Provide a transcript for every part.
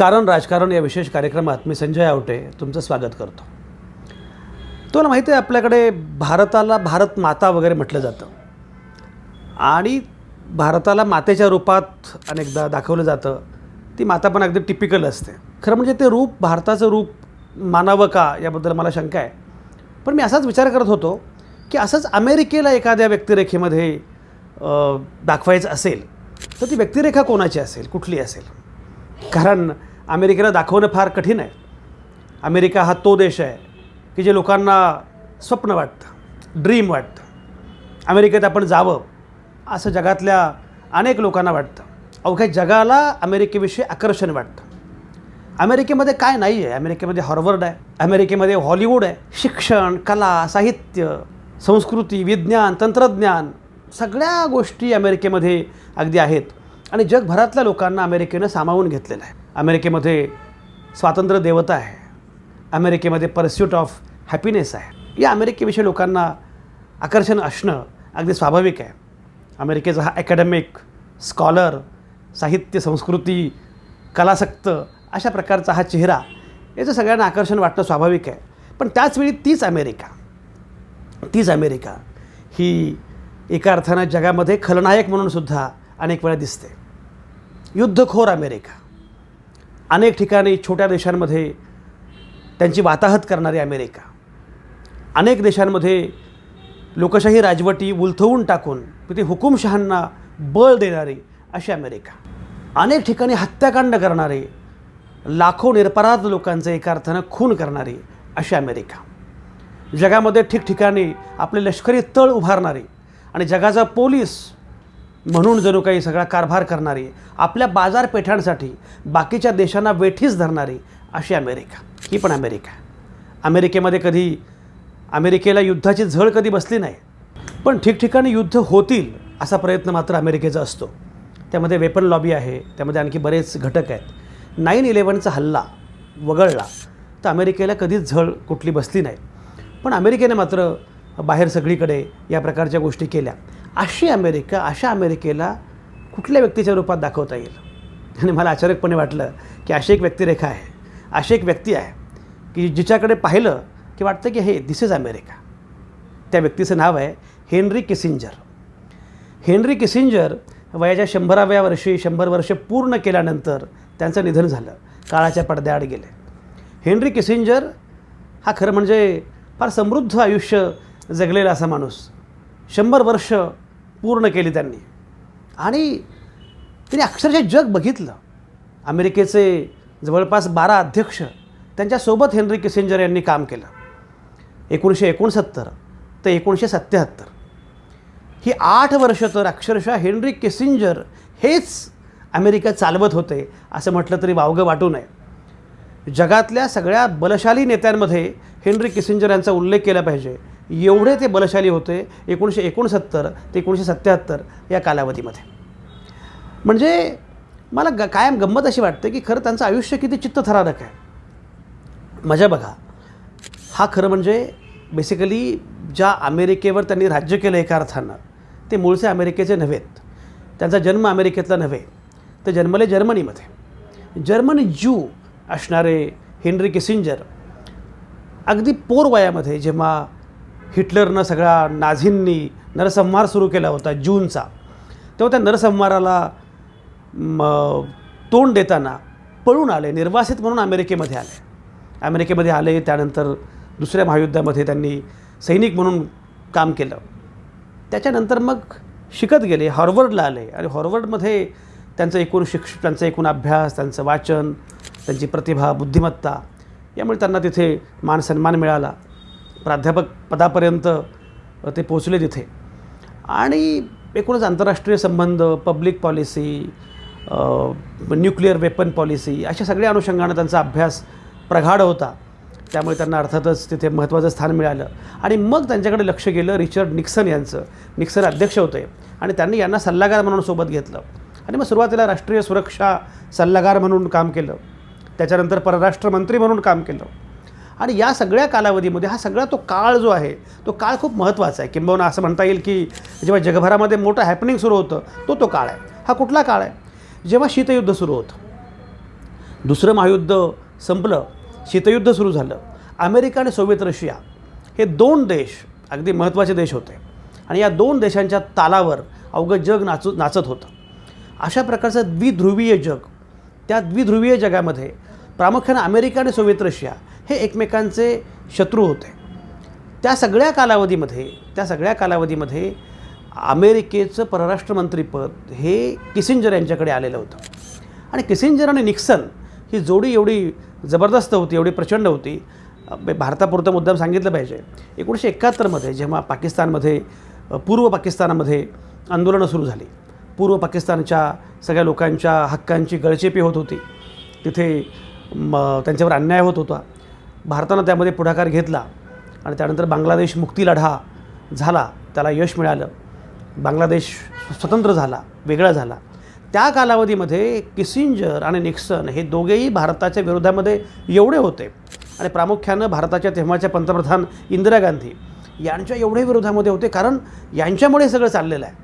कारण राजकारण या विशेष कार्यक्रमात मी संजय आवटे तुमचं स्वागत करतो. तुम्हाला माहिती आहे आपल्याकडे भारताला भारत माता वगैरे म्हटलं जातं आणि भारताला मातेच्या रूपात अनेकदा दाखवलं जातं. ती माता पण अगदी टिपिकल असते. खरं म्हणजे ते रूप भारताचं रूप मानावं का याबद्दल मला शंका आहे. पण मी असाच विचार करत होतो की असंच अमेरिकेला एखाद्या व्यक्तिरेखेमध्ये दाखवायचं असेल तर ती व्यक्तिरेखा कोणाची असेल, कुठली असेल? कारण अमेरिकेला दाखवणं फार कठीण आहे. अमेरिका हा तो देश आहे की जे लोकांना स्वप्न वाटतं, ड्रीम वाटतं. अमेरिकेत आपण जावं असं जगातल्या अनेक लोकांना वाटतं. अवघ्या जगाला अमेरिकेविषयी आकर्षण वाटतं. अमेरिकेमध्ये काय नाही आहे? अमेरिकेमध्ये हार्वर्ड आहे, अमेरिकेमध्ये हॉलिवूड आहे. शिक्षण, कला, साहित्य, संस्कृती, विज्ञान, तंत्रज्ञान सगळ्या गोष्टी अमेरिकेमध्ये अगदी आहेत आणि जगभरातल्या लोकांना अमेरिकेनं सामावून घेतलेलं आहे. अमेरिकेमध्ये स्वातंत्र्य देवता आहे. अमेरिकेमध्ये पर्स्यूट ऑफ हॅपीनेस आहे. या अमेरिकेविषयी लोकांना आकर्षण असणं अगदी स्वाभाविक आहे. अमेरिकेचा हा अकॅडमिक, स्कॉलर, साहित्य, संस्कृती, कलासक्त अशा प्रकारचा हा चेहरा, याचं सगळ्यांना आकर्षण वाटणं स्वाभाविक आहे. पण त्याचवेळी तीच अमेरिका ही एका अर्थानं जगामध्ये खलनायक म्हणून सुद्धा अनेक वेळा दिसते. युद्धखोर अमेरिका, अनेक ठिकाणी छोट्या देशांमध्ये त्यांची वाताहत करणारी अमेरिका, अनेक देशांमध्ये लोकशाही राजवटी उलथवून टाकून तिथे हुकुमशहांना बळ देणारी अशी अमेरिका, अनेक ठिकाणी हत्याकांड करणारे, लाखो निरपराध लोकांचे एका अर्थानं खून करणारी अशी अमेरिका, जगामध्ये ठिकठिकाणी आपले लष्करी तळ उभारणारी आणि जगाचा पोलीस म्हणून जणू काही सगळा कारभार करणारी, आपल्या बाजारपेठांसाठी बाकीच्या देशांना वेठीस धरणारी अशी अमेरिका, ही पण अमेरिका. अमेरिकेमध्ये अमेरिकेला युद्धाची झळ कधी बसली नाही. पण ठिकठिकाणी युद्ध होतील असा प्रयत्न मात्र अमेरिकेचा असतो. त्यामध्ये वेपन लॉबी आहे, त्यामध्ये आणखी बरेच घटक आहेत. 9/11चा हल्ला वगळला तर अमेरिकेला कधीच झळ कुठली बसली नाही. पण अमेरिकेने मात्र बाहेर सगळीकडे या प्रकारच्या गोष्टी केल्या. अशा अमेरिकेला कुठल्या व्यक्तीच्या रूपात दाखवता येईल? आणि मला अचानकपणे वाटलं की अशी एक व्यक्तिरेखा आहे, अशी एक व्यक्ती आहे की जिच्याकडे पाहिलं की वाटतं की हे दिस इज अमेरिका. त्या व्यक्तीचं नाव आहे हेनरी किसिंजर. हेनरी किसिंजर वयाच्या 100व्या वर्षी 100 वर्ष पूर्ण केल्यानंतर त्यांचं निधन झालं, काळाच्या पडद्याआड गेले. हेनरी किसिंजर हा खरं म्हणजे फार समृद्ध आयुष्य जगलेला असा माणूस. 100 वर्ष पूर्ण केली त्यांनी आणि त्यांनी अक्षरशः जग बघितलं. अमेरिकेचे जवळपास 12 अध्यक्ष त्यांच्यासोबत हेनरी किसिंजर यांनी काम केलं. 1969 ते 1977 ही 8 वर्ष तर अक्षरशः हेनरी किसिंजर हेच अमेरिका चालवत होते असं म्हटलं तरी वावगं वाटू नये. जगातल्या सगळ्या बलशाली नेत्यांमध्ये हेनरी किसिंजर यांचा उल्लेख केला पाहिजे. एवढे ते बलशाली होते 1969 ते 1977 या कालावधीमध्ये. म्हणजे मला कायम गंमत अशी वाटते की खरं त्यांचं आयुष्य किती चित्तथरारक आहे. मजा बघा, हा खरं म्हणजे बेसिकली ज्या अमेरिकेवर त्यांनी राज्य केलं एका अर्थानं ते मूळचे अमेरिकेचे नव्हेत. त्यांचा जन्म अमेरिकेतला नव्हे, ते जन्मले जर्मनीमध्ये. जर्मनी ज्यू असणारे हेनरी किसिंजर अगदी पोर वयामध्ये जेव्हा हिटलरनं सगळा नाझींनी नरसंहार सुरू केला होता जूनचा, तेव्हा त्या नरसंहाराला तोंड देताना पळून आले, निर्वासित म्हणून अमेरिकेमध्ये आले. त्यानंतर दुसऱ्या महायुद्धामध्ये त्यांनी सैनिक म्हणून काम केलं. त्याच्यानंतर मग शिकत गेले, हार्वर्डला आले आणि हार्वर्डमध्ये त्यांचं एकूण अभ्यास, त्यांचं वाचन, त्यांची प्रतिभा, बुद्धिमत्ता यामुळे त्यांना तिथे मानसन्मान मिळाला. प्राध्यापक पदापर्यंत ते पोचले तिथे. आणि एकूणच आंतरराष्ट्रीय संबंध, public policy, nuclear weapon policy अशा सगळ्या अनुषंगानं त्यांचा अभ्यास प्रगाढ होता. त्यामुळे त्यांना अर्थातच तिथे महत्त्वाचं स्थान मिळालं. आणि मग त्यांच्याकडे लक्ष गेलं रिचर्ड निक्सन यांचं. निक्सन अध्यक्ष होते आणि त्यांनी यांना सल्लागार म्हणून सोबत घेतलं आणि मग सुरुवातीला राष्ट्रीय सुरक्षा सल्लागार म्हणून काम केलं. त्याच्यानंतर परराष्ट्रमंत्री म्हणून काम केलं. आणि या सगळ्या कालावधीमध्ये हा सगळा तो काळ जो आहे तो काळ खूप महत्त्वाचा आहे. किंबहुना असं म्हणता येईल की जेव्हा जगभरामध्ये मोठं हॅपनिंग सुरू होतं तो काळ आहे. हा कुठला काळ आहे? जेव्हा शीतयुद्ध सुरू होतं. दुसरं महायुद्ध संपलं, शीतयुद्ध सुरू झालं. अमेरिका आणि सोव्हिएत रशिया हे दोन देश अगदी महत्त्वाचे देश होते आणि या दोन देशांच्या तालावर अवघं जग नाचत होतं. अशा प्रकारचं द्विध्रुवीय जग, त्या द्विध्रुवीय जगामध्ये प्रामुख्याने अमेरिका आणि सोव्हिएत रशिया हे एकमेकांचे शत्रू होते. त्या सगळ्या कालावधीमध्ये अमेरिकेचं परराष्ट्रमंत्रीपद हे किसिंजर यांच्याकडे आलेलं होतं. आणि किसिंजर आणि निक्सन ही जोडी एवढी जबरदस्त होती, एवढी प्रचंड होती. भारतापुरतं मुद्दाम सांगितलं पाहिजे, 1971 जेव्हा पाकिस्तानमध्ये पूर्व पाकिस्तानामध्ये आंदोलनं सुरू झाली, पूर्व पाकिस्तानच्या सगळ्या लोकांच्या हक्कांची गळचेपी होत होती, तिथे त्यांच्यावर अन्याय होत होता. भारतानं त्यामध्ये पुढाकार घेतला आणि त्यानंतर बांगलादेश मुक्ती लढा झाला, त्याला यश मिळालं, बांगलादेश स्वतंत्र झाला, वेगळा झाला. त्या कालावधीमध्ये किसिंजर आणि निक्सन हे दोघेही भारताच्या विरोधामध्ये एवढे होते आणि प्रामुख्यानं भारताच्या तेव्हाच्या पंतप्रधान इंदिरा गांधी यांच्या एवढे विरोधामध्ये होते, कारण यांच्यामुळे सगळं चाललेलं आहे.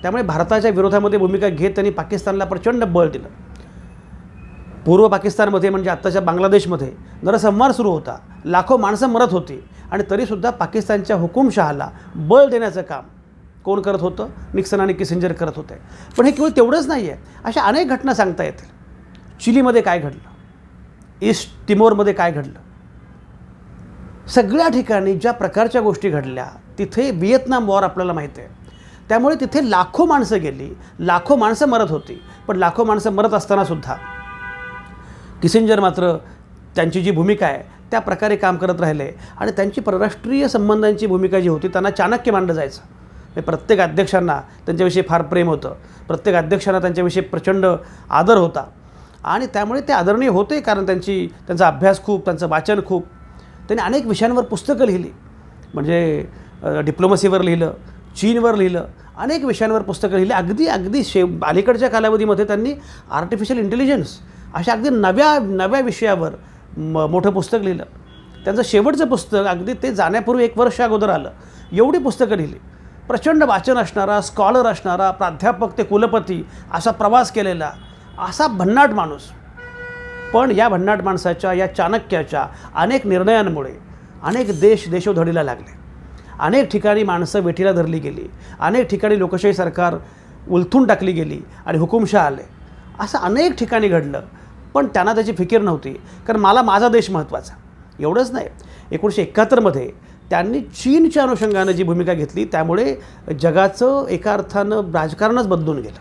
त्यामुळे भारताच्या विरोधामध्ये भूमिका घेत त्यांनी पाकिस्तानला प्रचंड बळ दिलं. पूर्व पाकिस्तानमध्ये म्हणजे आत्ताच्या बांगलादेशमध्ये नरसंहार सुरू होता, लाखो माणसं मरत होती आणि तरीसुद्धा पाकिस्तानच्या हुकुमशहाला बळ देण्याचं काम कोण करत होतं? निक्सन आणि किसिंजर करत होते. पण हे केवळ तेवढंच नाही आहे, अशा अनेक घटना सांगता येतील. चिलीमध्ये काय घडलं, ईस्ट तिमोरमध्ये काय घडलं, सगळ्या ठिकाणी ज्या प्रकारच्या गोष्टी घडल्या, तिथे व्हिएतनाम वॉर आपल्याला माहिती आहे. त्यामुळे तिथे लाखो माणसं गेली, लाखो माणसं मरत होती. पण लाखो माणसं मरत असतानासुद्धा किसिंजर मात्र त्यांची जी भूमिका आहे त्या प्रकारे काम करत राहिले आणि त्यांची परराष्ट्रीय संबंधांची भूमिका जी होती त्यांना चाणक्य मानलं जायचं. प्रत्येक अध्यक्षांना त्यांच्याविषयी फार प्रेम होतं, प्रत्येक अध्यक्षांना त्यांच्याविषयी प्रचंड आदर होता आणि त्यामुळे ते आदरणीय होते, कारण त्यांचा अभ्यास खूप, त्यांचं वाचन खूप. त्यांनी अनेक विषयांवर पुस्तकं लिहिली, म्हणजे डिप्लोमसीवर लिहिलं, चीनवर लिहिलं, अनेक विषयांवर पुस्तकं लिहिली. अगदी अलीकडच्या कालावधीमध्ये त्यांनी आर्टिफिशियल इंटेलिजन्स अशा अगदी नव्या विषयावर मोठं पुस्तक लिहिलं. त्यांचं शेवटचं पुस्तक अगदी ते जाण्यापूर्वी 1 वर्ष अगोदर आलं. एवढी पुस्तकं लिहिली. प्रचंड वाचन असणारा, स्कॉलर असणारा, प्राध्यापक ते कुलपती असा प्रवास केलेला असा भन्नाट माणूस. पण या भन्नाट माणसाच्या, या चाणक्याच्या अनेक निर्णयांमुळे अनेक देशोधडीला लागले. अनेक ठिकाणी माणसं वेठीला धरली गेली, अनेक ठिकाणी लोकशाही सरकार उलथून टाकली गेली आणि हुकुमशाह आले. असं अनेक ठिकाणी घडलं. पण त्यांना त्याची फिकीर नव्हती, कारण मला माझा देश महत्त्वाचा. एवढंच नाही, 1971 त्यांनी चीनच्या अनुषंगानं जी भूमिका घेतली त्यामुळे जगाचं एका अर्थानं राजकारणच बदलून गेलं.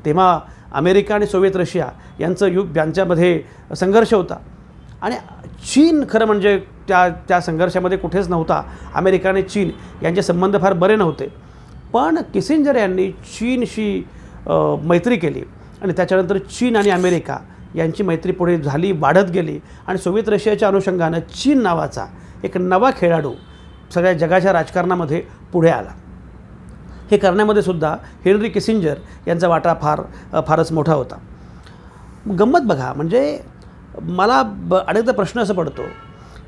तेव्हा अमेरिका आणि सोव्हिएत रशिया यांच्यामध्ये संघर्ष होता आणि चीन खरं म्हणजे त्या संघर्षामध्ये कुठेच नव्हता. अमेरिका आणि चीन यांचे संबंध फार बरे नव्हते. पण किसिंजर यांनी चीनशी मैत्री केली आणि त्याच्यानंतर चीन आणि अमेरिका यांची मैत्री पुढे झाली, वाढत गेली आणि सोव्हिएत रशियाच्या अनुषंगानं चीन नावाचा एक नवा खेळाडू सगळ्या जगाच्या राजकारणामध्ये पुढे आला. हे करण्यामध्ये सुद्धा हेनरी किसिंजर यांचा वाटा फारच मोठा होता. गंमत बघा, म्हणजे मला अनेकदा प्रश्न असं पडतो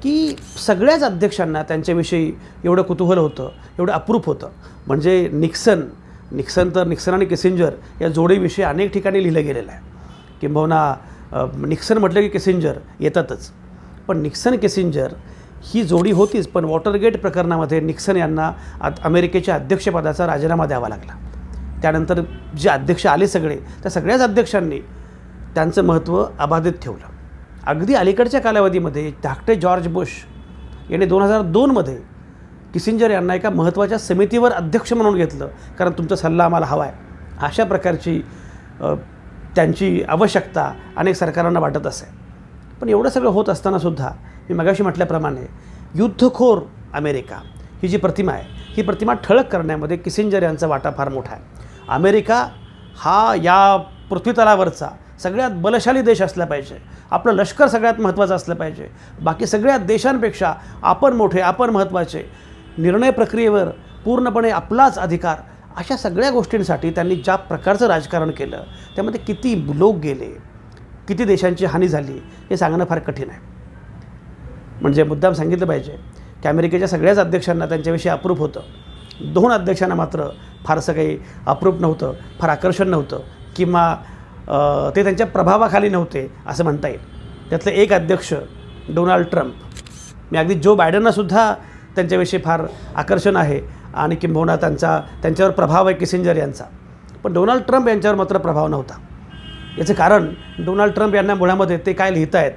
की सगळ्याच अध्यक्षांना त्यांच्याविषयी एवढं कुतूहल होतं, एवढं अप्रूप होतं. म्हणजे निक्सन आणि किसिंजर या जोडीविषयी अनेक ठिकाणी लिहिलं गेलेलं आहे. किंबहुना निक्सन म्हटलं की किसिंजर येतातच. पण निक्सन किसिंजर ही जोडी होतीच, पण वॉटरगेट प्रकरणामध्ये निक्सन यांना अमेरिकेच्या अध्यक्षपदाचा राजीनामा द्यावा लागला. त्यानंतर जे अध्यक्ष आले त्या सगळ्याच अध्यक्षांनी त्यांचं महत्त्व अबाधित ठेवलं. अगदी अलीकडच्या कालावधीमध्ये धाकटे जॉर्ज बुश यांनी 2002 किसिंजर यांना एका महत्त्वाच्या समितीवर अध्यक्ष म्हणून घेतलं, कारण तुमचा सल्ला आम्हाला हवा आहे. अशा प्रकारची त्यांची आवश्यकता अनेक सरकारांना वाटत असे. पण एवढं सगळं होत असतानासुद्धा मी मगाशी म्हटल्याप्रमाणे युद्धखोर अमेरिका ही जी प्रतिमा आहे, ही प्रतिमा ठळक करण्यामध्ये किसिंजर यांचा वाटा फार मोठा आहे. अमेरिका हा या पृथ्वीतलावरचा सगळ्यात बलशाली देश असला पाहिजे, आपलं लष्कर सगळ्यात महत्त्वाचं असलं पाहिजे, बाकी सगळ्या देशांपेक्षा आपण मोठे, आपण महत्त्वाचे, निर्णय प्रक्रियेवर पूर्णपणे आपलाच अधिकार, अशा सगळ्या गोष्टींसाठी त्यांनी ज्या प्रकारचं राजकारण केलं त्यामध्ये किती लोक गेले, किती देशांची हानी झाली हे सांगणं फार कठीण आहे. म्हणजे मुद्दाम सांगितलं पाहिजे की अमेरिकेच्या सगळ्याच अध्यक्षांना त्यांच्याविषयी अप्रूप होतं. 2 अध्यक्षांना मात्र फारसं काही अप्रूप नव्हतं, फार आकर्षण नव्हतं किंवा ते त्यांच्या प्रभावाखाली नव्हते असं म्हणता येईल. त्यातले एक अध्यक्ष डोनाल्ड ट्रम्प. मी अगदी जो बायडनलासुद्धा त्यांच्याविषयी फार आकर्षण आहे आणि किंबहुना त्यांच्यावर प्रभाव आहे किसिंजर यांचा, पण डोनाल्ड ट्रम्प यांच्यावर मात्र प्रभाव नव्हता. याचं कारण डोनाल्ड ट्रम्प यांना मुळामध्ये ते काय लिहित आहेत,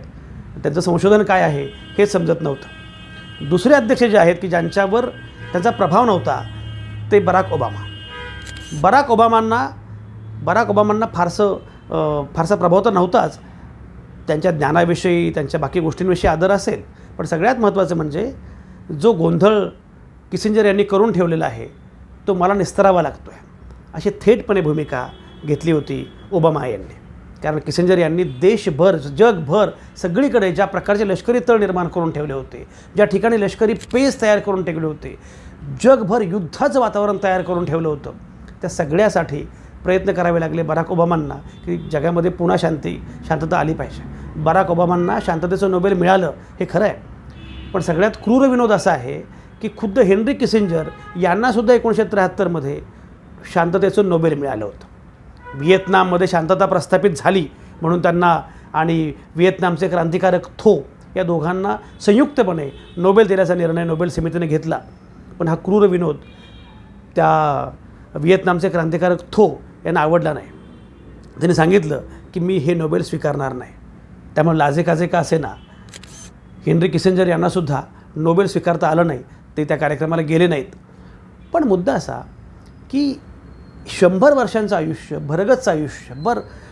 त्यांचं संशोधन काय आहे हे समजत नव्हतं. दुसरे अध्यक्ष जे आहेत की ज्यांच्यावर त्यांचा प्रभाव नव्हता ते बराक ओबामा. बराक ओबामांना फारसा प्रभाव तर नव्हताच. त्यांच्या ज्ञानाविषयी, त्यांच्या बाकी गोष्टींविषयी आदर असेल, पण सगळ्यात महत्त्वाचं म्हणजे जो गोंधळ किसिंजर यांनी करून ठेवलेला आहे तो मला निस्तरावा लागतो आहे, अशी थेटपणे भूमिका घेतली होती ओबामा यांनी. कारण किसिंजर यांनी देशभर, जगभर सगळीकडे ज्या प्रकारचे लष्करी तळ निर्माण करून ठेवले होते, ज्या ठिकाणी लष्करी पेच तयार करून ठेवले होते, जगभर युद्धाचं वातावरण तयार करून ठेवलं होतं, त्या सगळ्यासाठी प्रयत्न करावे लागले बराक ओबामांना की जगामध्ये पुन्हा शांतता आली पाहिजे. बराक ओबामांना शांततेचं नोबेल मिळालं हे खरं आहे, पण सगळ्यात क्रूर विनोद असा आहे की खुद्द हेनरी किसिंजर यांनासुद्धा 1973मध्ये शांततेचं नोबेल मिळालं होतं. व्हिएतनाममध्ये शांतता प्रस्थापित झाली म्हणून त्यांना आणि व्हिएतनामचे क्रांतिकारक थो या दोघांना संयुक्तपणे नोबेल देण्याचा निर्णय नोबेल समितीने घेतला. पण हा क्रूर विनोद त्या व्हिएतनामचे क्रांतिकारक थो यांना आवडला नाही. त्यांनी सांगितलं की मी हे नोबेल स्वीकारणार नाही. त्यामुळे लाजेकाजे का असे ना, हेनरी किसिंजर यांनासुद्धा नोबेल स्वीकारता आलं नाही, ते त्या कार्यक्रमाला गेले नाहीत. पण मुद्दा असा की 100 वर्षांचं आयुष्य, भरगतचं आयुष्य,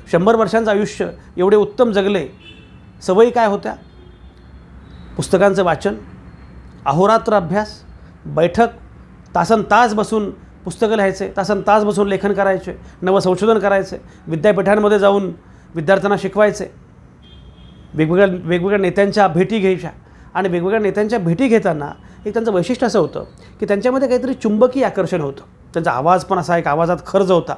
100 वर्षांचं आयुष्य एवढे उत्तम जगले. सवयी काय होत्या? पुस्तकांचं वाचन, अहोरात्र अभ्यास, बैठक, तासन तास बसून पुस्तकं लिहायचे, तासन तास बसून लेखन करायचे, नवं संशोधन करायचे, विद्यापीठांमध्ये जाऊन विद्यार्थ्यांना शिकवायचे, वेगवेगळ्या नेत्यांच्या भेटी घ्यायच्या. आणि वेगवेगळ्या नेत्यांच्या भेटी घेताना एक त्यांचं वैशिष्ट्य असं होतं की त्यांच्यामध्ये काहीतरी चुंबकीय आकर्षण होतं. त्यांचा आवाज पण असा एक आवाजात खर्ज होता.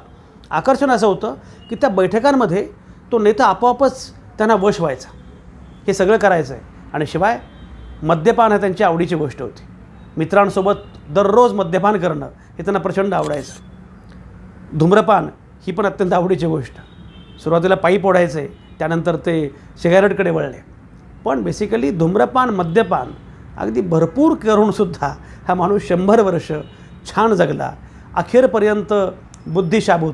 आकर्षण असं होतं की त्या बैठकांमध्ये तो नेता आपोआपच त्यांना वश व्हायचा. हे सगळं करायचं आहे. आणि शिवाय मद्यपान हा त्यांची आवडीची गोष्ट होती. मित्रांसोबत दररोज मद्यपान करणं हे त्यांना प्रचंड आवडायचं. धूम्रपान ही पण अत्यंत आवडीची गोष्ट. सुरुवातीला पाईप ओढायचे, त्यानंतर ते सिगारेटकडे वळले. पण बेसिकली धूम्रपान, मद्यपान अगदी भरपूर करूनसुद्धा हा माणूस 100 वर्ष छान जगला. अखेरपर्यंत बुद्धिशाबूत,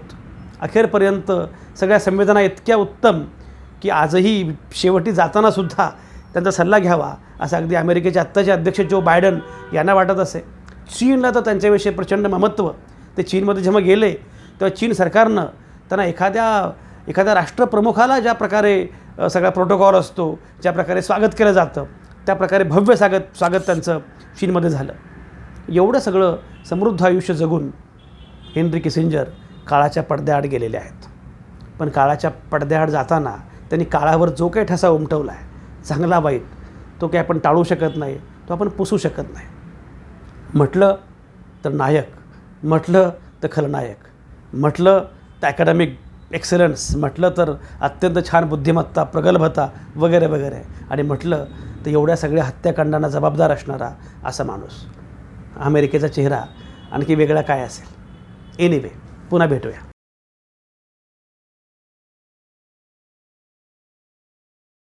अखेरपर्यंत सगळ्या संवेदना इतक्या उत्तम की आजही शेवटी जातानासुद्धा त्यांचा सल्ला घ्यावा असं अगदी अमेरिकेचे आत्ताचे अध्यक्ष जो बायडन यांना वाटत असे. चीनला तर त्यांच्याविषयी प्रचंड ममत्व. ते चीनमध्ये जेव्हा गेले तेव्हा चीन सरकारनं त्यांना एखाद्या राष्ट्रप्रमुखाला ज्या प्रकारे सगळा प्रोटोकॉल असतो, ज्या प्रकारे स्वागत केलं जातं, त्या प्रकारे भव्य स्वागत त्यांचं चीनमध्ये झालं. एवढं सगळं समृद्ध आयुष्य जगून हेनरी किसिंजर काळाच्या पडद्याआड गेलेले आहेत. पण काळाच्या पडद्याआड जाताना त्यांनी काळावर जो काही ठसा उमटवला आहे, चांगला वाईट, तो काही आपण टाळू शकत नाही, तो आपण पुसू शकत नाही. म्हटलं तर नायक, म्हटलं तर खलनायक, म्हटलं तर ॲकॅडमिक एक्सलन्स, म्हटलं तर अत्यंत छान बुद्धिमत्ता, प्रगल्भता वगैरे वगैरे, आणि म्हटलं तर एवढ्या सगळ्या हत्याकांडांना जबाबदार असणारा असा माणूस. अमेरिकेचा चेहरा आणखी वेगळा काय असेल? एनिवे, पुन्हा भेटूया.